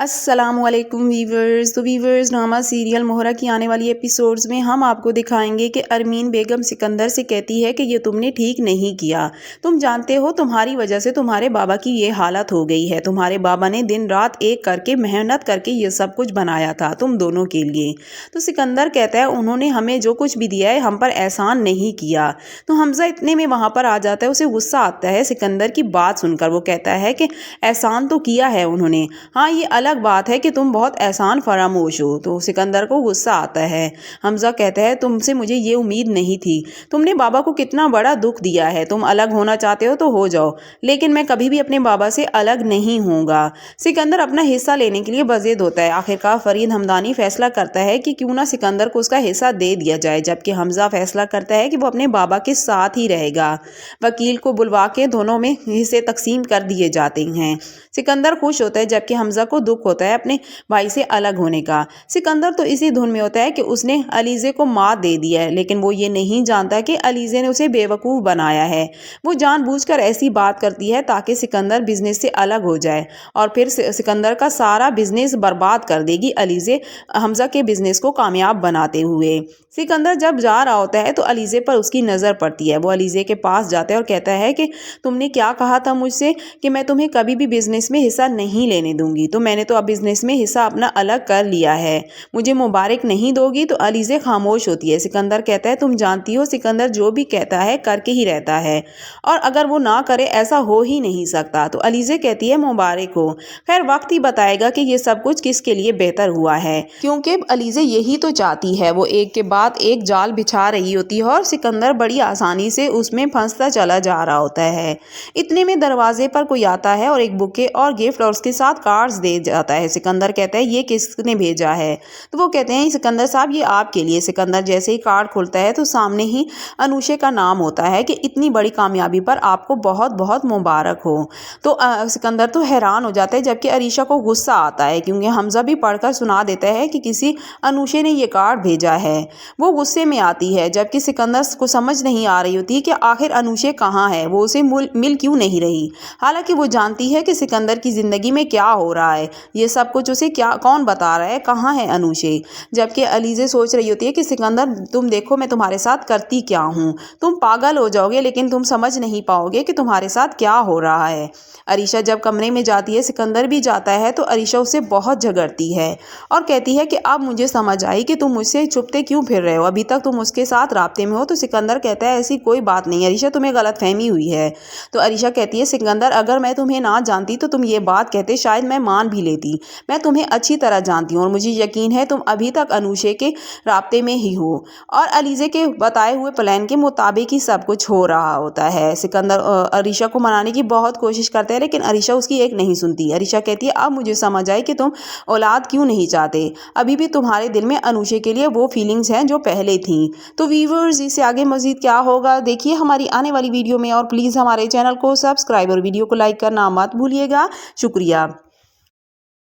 السلام علیکم ویورز۔ تو ویورز، ڈرامہ سیریل مہرہ کی آنے والی ایپیسوڈز میں ہم آپ کو دکھائیں گے کہ ارمین بیگم سکندر سے کہتی ہے کہ یہ تم نے ٹھیک نہیں کیا۔ تم جانتے ہو تمہاری وجہ سے تمہارے بابا کی یہ حالت ہو گئی ہے۔ تمہارے بابا نے دن رات ایک کر کے محنت کر کے یہ سب کچھ بنایا تھا تم دونوں کے لیے۔ تو سکندر کہتا ہے انہوں نے ہمیں جو کچھ بھی دیا ہے ہم پر احسان نہیں کیا۔ تو حمزہ اتنے میں وہاں پر آ جاتا ہے، اسے غصہ آتا ہے سکندر کی بات سن کر۔ وہ کہتا ہے کہ احسان تو کیا ہے انہوں نے، ہاں یہ الگ بات ہے کہ تم بہت احسان فراموش ہو۔ تو سکندر کو غصہ آتا ہے۔ حمزہ کہتا ہے تم سے مجھے یہ امید نہیں تھی، تم نے بابا کو کتنا بڑا دکھ دیا ہے، تم الگ ہونا چاہتے ہو تو ہو جاؤ، لیکن میں کبھی بھی اپنے بابا سے الگ نہیں ہوں گا۔ سکندر اپنا حصہ لینے کے لیے بضد ہوتا ہے۔ آخرکار فرید ہمدانی فیصلہ کرتا ہے کہ کیوں نہ سکندر کو اس کا حصہ دے دیا جائے، جبکہ حمزہ فیصلہ کرتا ہے کہ وہ اپنے بابا کے ساتھ ہی رہے گا۔ وکیل کو بلوا کے دونوں میں حصے تقسیم کر دیے جاتے ہیں۔ سکندر خوش ہوتا ہے جبکہ حمزہ کو دکھ ہوتا ہے اپنے بھائی سے الگ ہونے کا۔ سکندر تو اسی دھن میں ہوتا ہے کہ اس نے علیزے کو مات دے دیا ہے، لیکن وہ یہ نہیں جانتا کہ علیزے نے اسے بے وقوف بنایا ہے۔ وہ جان بوجھ کر ایسی بات کرتی ہے تاکہ سکندر بزنس سے الگ ہو جائے، اور پھر سکندر کا سارا بزنس برباد کر دے گی علیزے حمزہ کے بزنس کو کامیاب بناتے ہوئے۔ سکندر جب جا رہا ہوتا ہے تو علیزے پر اس کی نظر پڑتی ہے۔ وہ علیزے کے پاس جاتا ہے اور کہتا ہے کہ تم نے کیا کہا تھا مجھ سے کہ میں تمہیں کبھی بھی بزنس میں حصہ نہیں لینے دوں گی، تو میں نے تو اب بزنس میں حصہ اپنا الگ کر لیا ہے، مجھے مبارک نہیں دو گی؟ تو علیزے خاموش ہوتی ہے۔ سکندر کہتا ہے تم جانتی ہو سکندر جو بھی کہتا ہے کر کے ہی رہتا ہے، اور اگر وہ نہ کرے ایسا ہو ہی نہیں سکتا۔ تو علیزے کہتی ہے مبارک ہو، خیر وقت ہی بتائے گا کہ یہ سب کچھ کس کے لیے بہتر ہوا ہے، کیونکہ علیزے یہی تو چاہتی ہے۔ وہ ایک کے بعد ایک جال بچھا رہی ہوتی ہے اور سکندر بڑی آسانی سے اس میں پھنستا چلا جا رہا ہوتا ہے۔ اتنے میں دروازے پر کوئی آتا ہے اور ایک بکے اور گفٹ اور اس کے ساتھ کارڈز دے جاتا ہے۔ سکندر کہتا ہے یہ کس نے بھیجا ہے؟ تو وہ کہتے ہیں سکندر صاحب یہ آپ کے لیے۔ سکندر جیسے ہی کارڈ کھولتا ہے تو سامنے ہی انوشے کا نام ہوتا ہے کہ اتنی بڑی کامیابی پر آپ کو بہت بہت مبارک ہو۔ تو سکندر تو حیران ہو جاتا ہے، جبکہ عریشہ کو غصہ آتا ہے کیونکہ حمزہ بھی پڑھ کر سنا دیتا ہے کہ کسی انوشے نے یہ کارڈ بھیجا ہے۔ وہ غصے میں آتی ہے، جبکہ سکندر کو سمجھ نہیں آ رہی ہوتی کہ آخر انوشے کہاں ہے، وہ اسے مل کیوں نہیں رہی، حالانکہ وہ جانتی ہے کہ سکندر کی زندگی میں کیا ہو رہا ہے، یہ سب کچھ اسے کون بتا رہا ہے، کہاں ہے انوشے؟ جبکہ علیزے سوچ رہی ہوتی ہے کہ سکندر تم دیکھو میں تمہارے ساتھ کرتی کیا ہوں، تم پاگل ہو جاؤ گے لیکن تم سمجھ نہیں پاؤ گے کہ تمہارے ساتھ کیا ہو رہا ہے۔ عریشہ جب کمرے میں جاتی ہے، سکندر بھی جاتا ہے، تو عریشہ اسے بہت جھگڑتی ہے اور کہتی ہے کہ اب مجھے سمجھ آئی کہ تم مجھ سے چھپتے کیوں پھر رہے ہو، ابھی تک تم اس کے ساتھ رابطے میں ہو۔ تو سکندر کہتا ہے ایسی کوئی بات نہیں عریشہ، تمہیں غلط فہمی ہوئی ہے۔ تو عریشہ کہتی ہے سکندر اگر میں تمہیں نہ جانتی تو تم یہ بات کہتے، شاید میں مان بھی لیتی، میں تمہیں اچھی طرح جانتی ہوں اور مجھے یقین ہے تم ابھی تک انوشے کے رابطے میں ہی ہو، اور علیزے کے بتائے ہوئے پلان کے مطابق ہی سب کچھ ہو رہا ہوتا ہے۔ سکندر عریشہ کو منانے کی بہت کوشش کرتا ہے لیکن عریشہ اس کی ایک نہیں سنتی۔ عریشہ کہتی ہے اب مجھے سمجھ آئی کہ تم اولاد کیوں نہیں چاہتے، ابھی بھی تمہارے دل میں انوشے کے لیے وہ فیلنگز ہیں جو پہلے تھیں۔ تو ویورز اس سے آگے مزید کیا ہوگا دیکھیے ہماری آنے والی ویڈیو میں، اور پلیز ہمارے چینل کو سبسکرائب اور ویڈیو کو لائک کرنا مت بھولیے گا۔ شکریہ۔